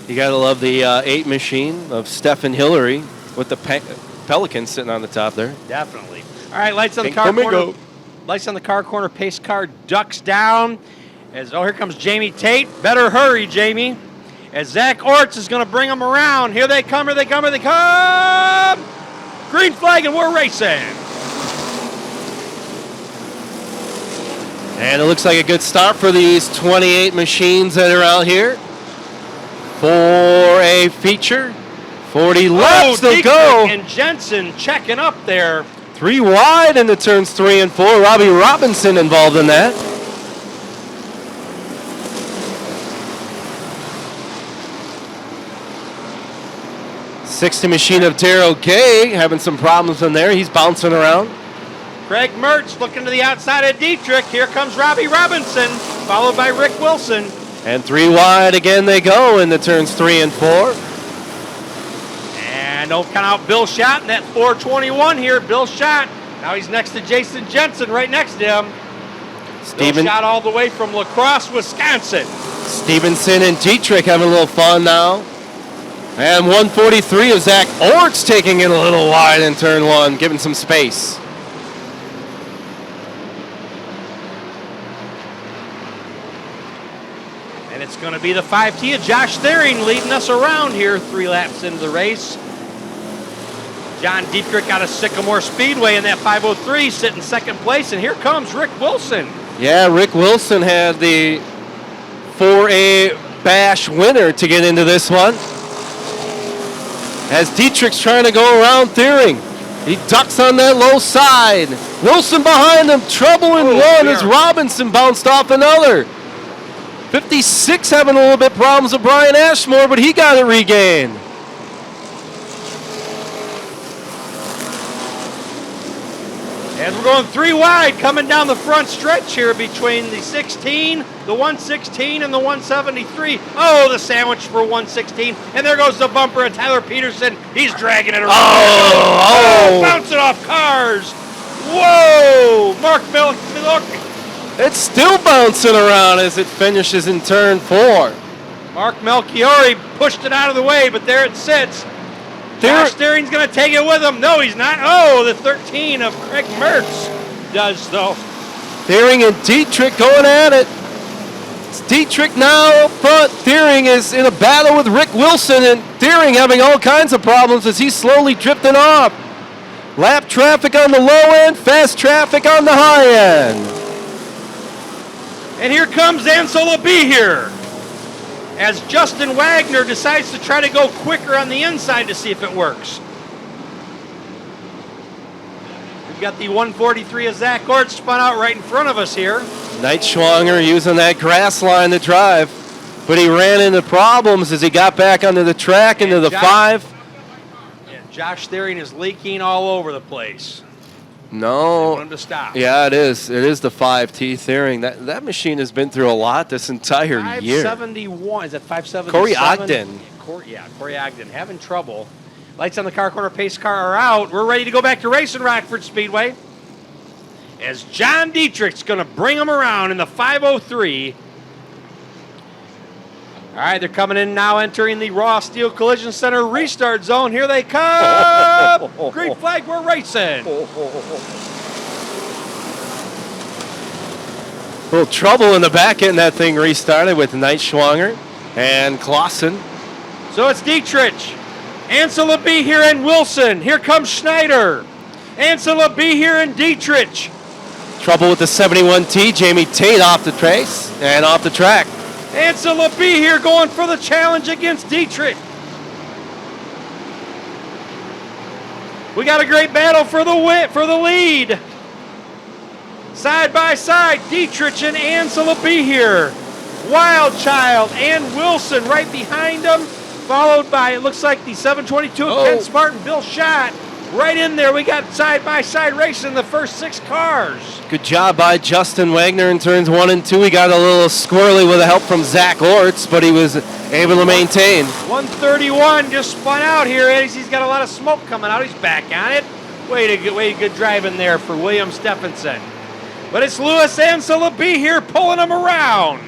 You got to love the 8 machine of Stephen Hillary with the Pelican sitting on the top there. Definitely. All right, lights on the car corner. Lights on the car corner. Pace car ducks down. Here comes Jamie Tate. Better hurry, Jamie. As Zach Orts is going to bring them around. Here they come, here they come, here they come. Green flag, and we're racing. And it looks like a good start for these 28 machines that are out here for a feature. 40 laps to go. And Jensen checking up there. 3 wide into turns 3 and 4. Robbie Robinson involved in that. '60 machine of Darrell Gay having some problems in there. He's bouncing around. Craig Mertz looking to the outside of Dietrich. Here comes Robbie Robinson, followed by Rick Wilson. And 3 wide again they go into turns 3 and 4. And don't count out Bill Schott in that 421 here. Bill Schott. Now he's next to Jason Jensen, right next to him. Bill Schott all the way from La Crosse, Wisconsin. Stevenson and Dietrich having a little fun now. And 143 of Zach Orts taking it a little wide in turn 1, giving some space. And it's going to be the 5T of Josh Thering leading us around here 3 laps into the race. John Dietrich out of Sycamore Speedway in that 503, sitting second place. And here comes Rick Wilson. Yeah, Rick Wilson had the 4A Bash winner to get into this one. As Dietrich's trying to go around Thering. He ducks on that low side. Wilson behind him, trouble in one as Robinson bounced off another. 56 having a little bit problems with Brian Ashmore, but he got it regained. As we're going 3 wide, coming down the front stretch here between the 16, the 116, and the 173. Oh, the sandwich for 116. And there goes the bumper of Tyler Peterson. He's dragging it around. Oh, bouncing off cars. Whoa, Mark Miller. It's still bouncing around as it finishes in turn 4. Mark Melchiori pushed it out of the way, but there it sits. Josh Thering's going to take it with him. No, he's not. Oh, the 13 of Craig Mertz does, though. Thering and Dietrich going at it. It's Dietrich now up front. Thering is in a battle with Rick Wilson, and Thering having all kinds of problems as he's slowly drifting off. Lap traffic on the low end, fast traffic on the high end. And here comes Ansel LaBee here, as Justin Wagner decides to try to go quicker on the inside to see if it works. We've got the 143 of Zach Orts spun out right in front of us here. Neitschwanger using that grass line to drive, but he ran into problems as he got back onto the track into the 5. Yeah, Josh Thering is leaking all over the place. No. They want him to stop. Yeah, it is. It is the 5T Thering. That machine has been through a lot this entire year. 571. Is that 577? Corey Ogden. Corey Ogden having trouble. Lights on the car corner, pace car are out. We're ready to go back to racing Rockford Speedway. As John Dietrich's going to bring them around in the 503. All right, they're coming in now, entering the Raw Steel Collision Center restart zone. Here they come. Green flag, we're racing. A little trouble in the back end. That thing restarted with Neitschwanger and Clausen. So it's Dietrich. Ansel LaBee here and Wilson. Here comes Schneider. Ansel LaBee here and Dietrich. Trouble with the 71T. Jamie Tate off the trace and off the track. Ansel LaBee here going for the challenge against Dietrich. We got a great battle for the lead. Side by side, Dietrich and Ansel LaBee here. Wild Child and Wilson right behind them, followed by, it looks like the 722 of Ken Smart and Bill Schott. Right in there, we got side-by-side racing the first 6 cars. Good job by Justin Wagner in turns 1 and 2. He got a little squirrely with the help from Zach Orts, but he was able to maintain. 131 just spun out here. He's got a lot of smoke coming out. He's back on it. Way to good driving there for William Stephenson. But it's Louis Ansel LaBee here pulling him around.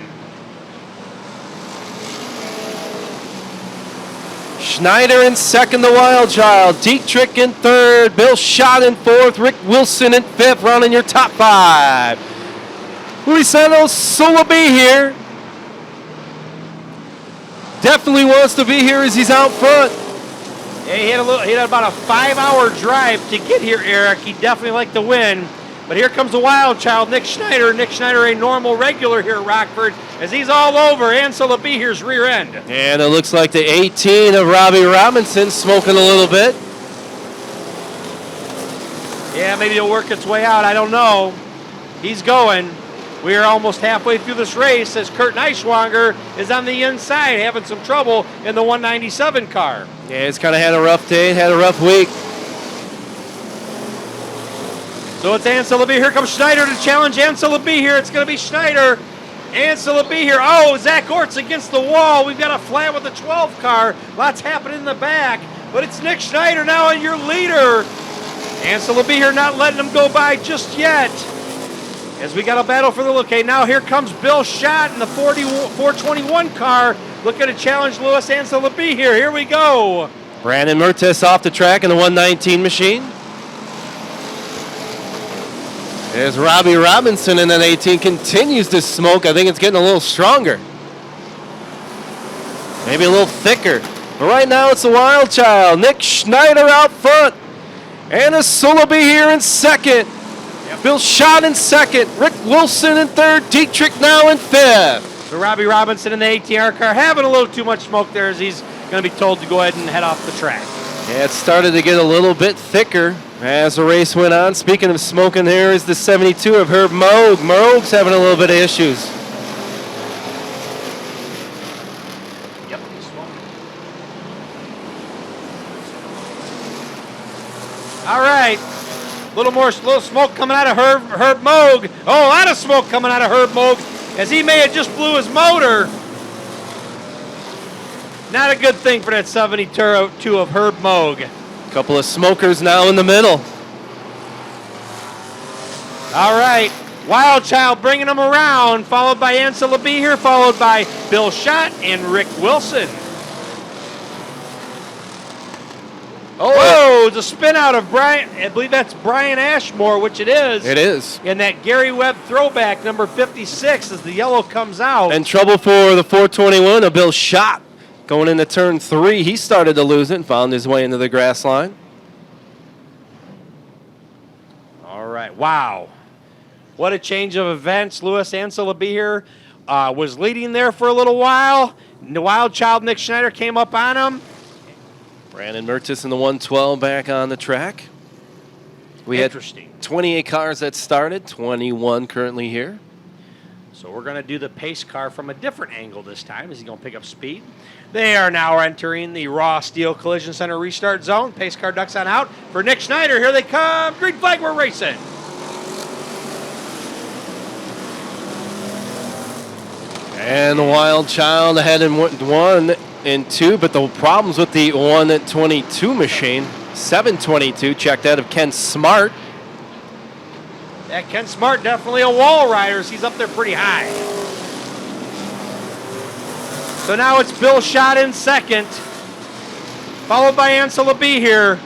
Schneider in second, the Wild Child. Dietrich in third. Bill Schott in fourth. Rick Wilson in fifth, running your top five. Luisano Sulaby here. Definitely wants to be here as he's out front. Yeah, he had about a 5-hour drive to get here, Eric. He definitely liked to win. But here comes the Wild Child, Nick Schneider. Nick Schneider, a normal regular here at Rockford, as he's all over Ansel Abiher's rear end. And it looks like the 18 of Robbie Robinson smoking a little bit. Yeah, maybe it'll work its way out. I don't know. He's going. We are almost halfway through this race as Kurt Neiswanger is on the inside having some trouble in the 197 car. Yeah, it's kind of had a rough day, had a rough week. So it's Ansel Abiher. Here comes Schneider to challenge Ansel Abiher. It's going to be Schneider. Ansel Abiher. Oh, Zach Orts against the wall. We've got a flat with the 12 car. Lots happening in the back. But it's Nick Schneider now and your leader. Ansel Abiher not letting him go by just yet. As we got a battle for the look. Okay, now here comes Bill Schott in the 421 car. Looking to challenge Louis Ansel Abiher. Here we go. Brandon Mertes off the track in the 119 machine. There's Robbie Robinson in that 18, continues to smoke. I think it's getting a little stronger. Maybe a little thicker. But right now it's the Wild Child. Nick Schneider out front. Anna Sulaby here in second. Yep. Bill Schott in second. Rick Wilson in third. Dietrich now in fifth. So Robbie Robinson in the ATR car having a little too much smoke there as he's going to be told to go ahead and head off the track. Yeah, it started to get a little bit thicker as the race went on. Speaking of smoking, here is the 72 of Herb Moog. Moog's having a little bit of issues. Yep, he's smoking. All right. Little smoke coming out of Herb Moog. Oh, a lot of smoke coming out of Herb Moog as he may have just blew his motor. Not a good thing for that 72 of Herb Moog. Couple of smokers now in the middle. All right. Wild Child bringing them around, followed by Ansel Abiher, followed by Bill Schott and Rick Wilson. Oh, it's a spin out of Brian. I believe that's Brian Ashmore, which it is. It is. And that Gary Webb throwback, number 56, as the yellow comes out. And trouble for the 421 of Bill Schott. Going into turn 3, he started to lose it and found his way into the grass line. All right. Wow. What a change of events. Louis Ansel Abiher was leading there for a little while. The Wild Child Nick Schneider came up on him. Brandon Mertes in the 112 back on the track. We had 28 cars that started, 21 currently here. So we're going to do the pace car from a different angle this time. Is he going to pick up speed? They are now entering the Raw Steel Collision Center restart zone. Pace car ducks on out for Nick Schneider. Here they come. Green flag, we're racing. And the Wild Child ahead in 1 and 2, but the problems with the 122 machine. 722 checked out of Ken Smart. Yeah, Ken Smart, definitely a wall rider. He's up there pretty high. So now it's Bill Schott in second, followed by Ansel Abiher.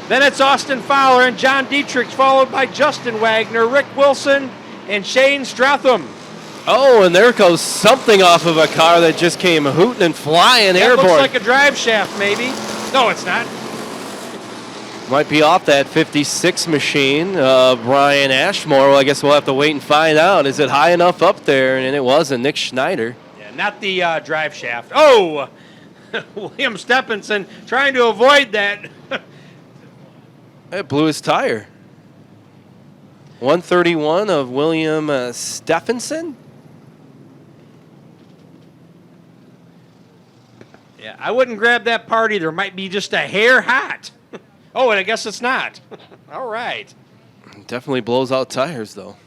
Then it's Austin Fowler and John Dietrich, followed by Justin Wagner, Rick Wilson, and Shane Stratham. Oh, and there goes something off of a car that just came hooting and flying airborne. Looks like a drive shaft, maybe. No, it's not. Might be off that 56 machine, Brian Ashmore. Well, I guess we'll have to wait and find out. Is it high enough up there? And it wasn't. Nick Schneider. Yeah, not the drive shaft. Oh, William Stephenson trying to avoid that. It blew his tire. 131 of William Stephenson. Yeah, I wouldn't grab that part either. Might be just a hair hot. Oh, and I guess it's not. All right. Definitely blows out tires, though.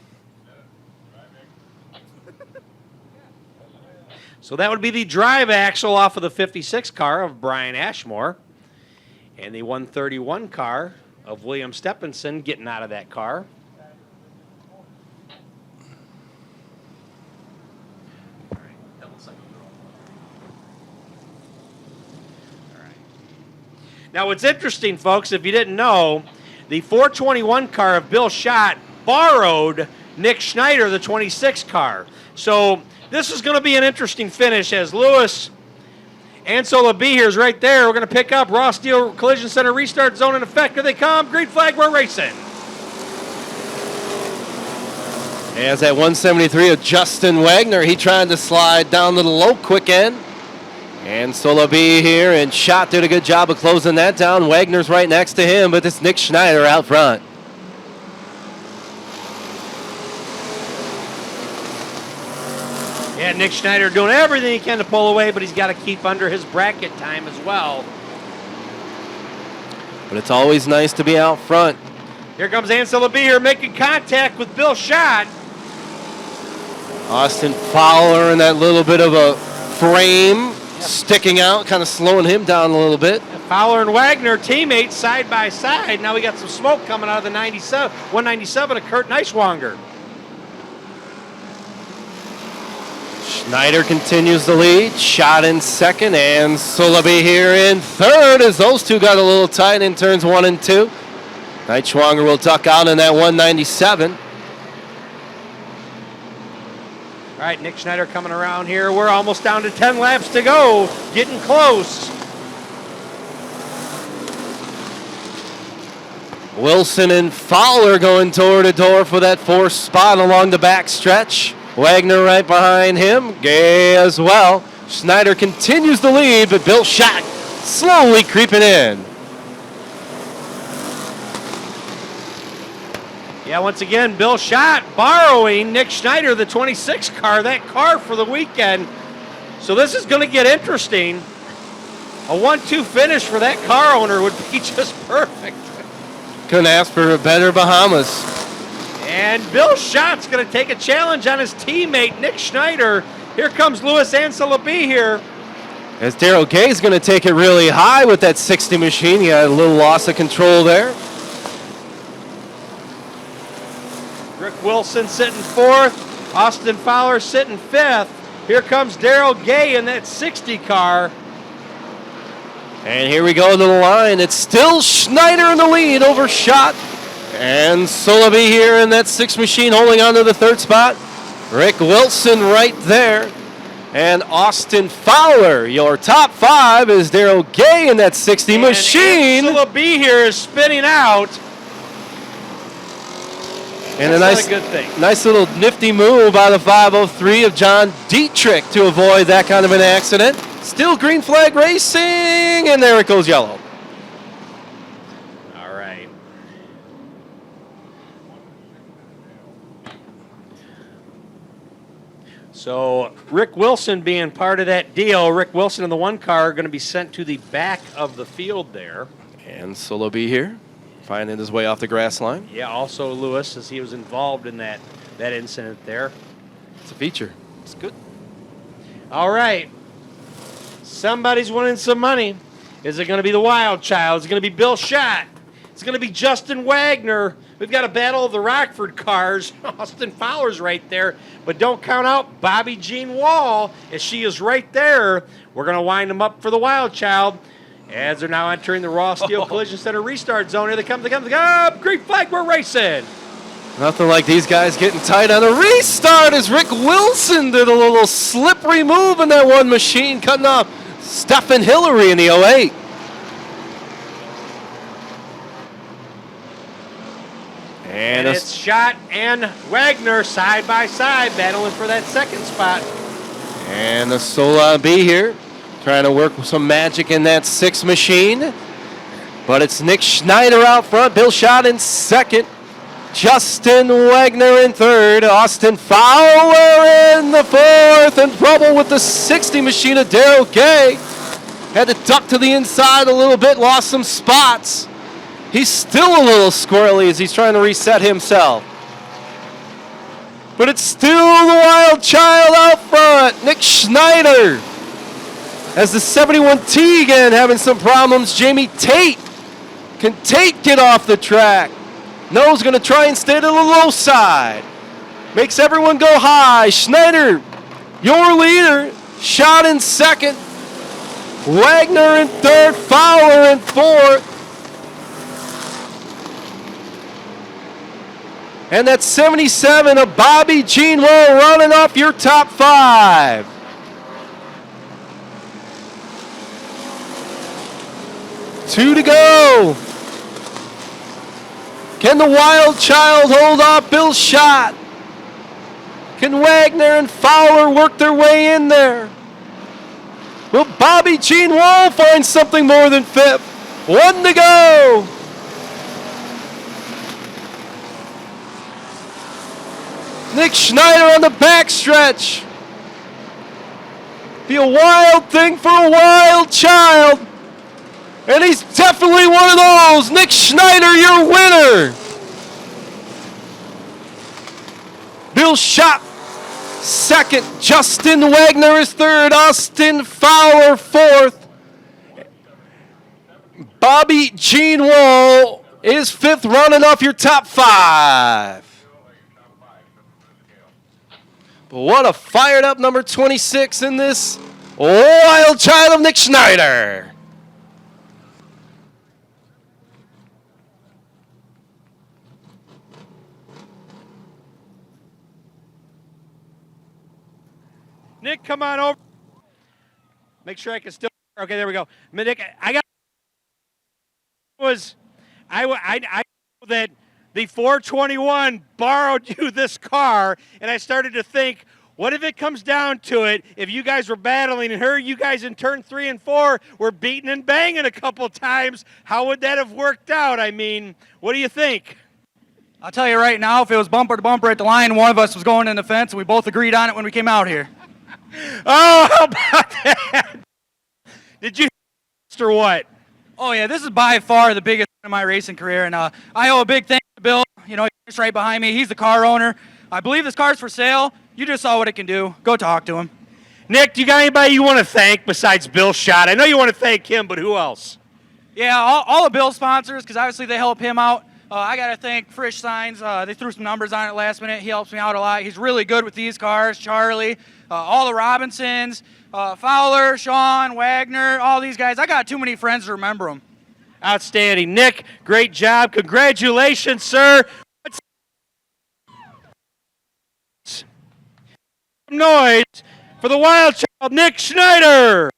So that would be the drive axle off of the 56 car of Brian Ashmore. And the 131 car of William Stephenson getting out of that car. Now, what's interesting, folks, if you didn't know, the 421 car of Bill Schott borrowed Nick Schneider, the 26 car. So this is going to be an interesting finish as Lewis and Sola B here is right there. We're going to pick up Raw Steel Collision Center restart zone in effect. Here they come. Green flag, we're racing. As that 173 of Justin Wagner, he tried to slide down to the low quick end. And Sola B here, and Schott did a good job of closing that down. Wagner's right next to him, but it's Nick Schneider out front. Yeah, Nick Schneider doing everything he can to pull away, but he's got to keep under his bracket time as well. But it's always nice to be out front. Here comes Ansela B here making contact with Bill Schott. Austin Fowler in that little bit of a frame, sticking out, kind of slowing him down a little bit. Fowler and Wagner, teammates side by side. Now we got some smoke coming out of the 197 of Kurt Neiswanger. Schneider continues the lead. Schott in second, and Sulaby here in third as those two got a little tight in turns 1 and 2. Neiswanger will duck out in that 197. All right, Nick Schneider coming around here. We're almost down to 10 laps to go. Getting close. Wilson and Fowler going door to door for that 4th spot along the back stretch. Wagner right behind him. Gay as well. Schneider continues the lead, but Bill Schott slowly creeping in. Yeah, once again, Bill Schott borrowing Nick Schneider, the 26 car, that car for the weekend. So this is going to get interesting. A 1-2 finish for that car owner would be just perfect. Couldn't ask for a better Bahamas. And Bill Schott's going to take a challenge on his teammate, Nick Schneider. Here comes Louis Ansela B here. As Daryl Gay's going to take it really high with that 60 machine. He had a little loss of control there. Rick Wilson sitting 4th. Austin Fowler sitting 5th. Here comes Daryl Gay in that 60 car. And here we go to the line. It's still Schneider in the lead over Schott. And Sulaby here in that 6 machine holding on to the 3rd spot. Rick Wilson right there. And Austin Fowler, your top 5 is Daryl Gay in that 60 machine. Sulaby here is spinning out. And that's not a good thing. Nice little nifty move by the 503 of John Dietrich to avoid that kind of an accident. Still green flag racing, and there it goes yellow. All right. So Rick Wilson being part of that deal, Rick Wilson in the 1 car are going to be sent to the back of the field there. And Soloby here, finding his way off the grass line. Yeah, also Lewis, as he was involved in that incident there. It's a feature. It's good. All right. Somebody's winning some money. Is it going to be the Wild Child? Is it going to be Bill Schott? It's going to be Justin Wagner. We've got a battle of the Rockford cars. Austin Fowler's right there. But don't count out Bobby Jean Wall, as she is right there. We're going to wind them up for the Wild Child. As they're now entering the Raw Steel Collision Center restart zone. Here they come, green flag, we're racing. Nothing like these guys getting tight on a restart as Rick Wilson did a little slippery move in that 1 machine, cutting off Stephen Hillary in the 08. And it's Schott and Wagner side by side battling for that 2nd spot. And the Sola B here trying to work with some magic in that 6 machine. But it's Nick Schneider out front, Bill Schott in 2nd. Justin Wagner in 3rd, Austin Fowler in the 4th, and trouble with the 60 machine of Daryl Gay. Had to duck to the inside a little bit, lost some spots. He's still a little squirrely as he's trying to reset himself. But it's still the Wild Child out front, Nick Schneider. As the 71T again having some problems, Jamie Tate. Can Tate get off the track? No, he's going to try and stay to the low side. Makes everyone go high. Schneider, your leader, Schott in 2nd. Wagner in third, Fowler in fourth. And that's 77 of Bobby Jean Lowe running off your top 5. Two to go. Can the Wild Child hold off Bill's shot? Can Wagner and Fowler work their way in there? Will Bobby Jean Lowe find something more than fifth? One to go. Nick Schneider on the backstretch. Be a wild thing for a wild child. And he's definitely one of those. Nick Schneider, your winner. Bill Schott, second. Justin Wagner is third. Austin Fowler, fourth. Bobby Jean Wall is fifth, running off your top 5. But what a fired up number 26 in this wild child of Nick Schneider. Nick, come on over. Make sure I can still. Okay, there we go. Nick, I know that the 421 borrowed you this car, and I started to think, what if it comes down to it? If you guys were battling and you guys in turn 3 and 4 were beating and banging a couple times, how would that have worked out? I mean, what do you think? I'll tell you right now, if it was bumper to bumper at the line, one of us was going in the fence, and we both agreed on it when we came out here. Oh, how about that? Did you or what? Oh, yeah, this is by far the biggest in my racing career, and I owe a big thanks to Bill. You know, he's right behind me. He's the car owner. I believe this car's for sale. You just saw what it can do. Go talk to him. Nick, do you got anybody you want to thank besides Bill Schott? I know you want to thank him, but who else? Yeah, all the Bill sponsors, because obviously they help him out. I got to thank Frisch Signs. They threw some numbers on it last minute. He helps me out a lot. He's really good with these cars. Charlie, all the Robinsons, Fowler, Sean, Wagner, all these guys. I got too many friends to remember them. Outstanding. Nick, great job. Congratulations, sir. Noise for the wild child, Nick Schneider.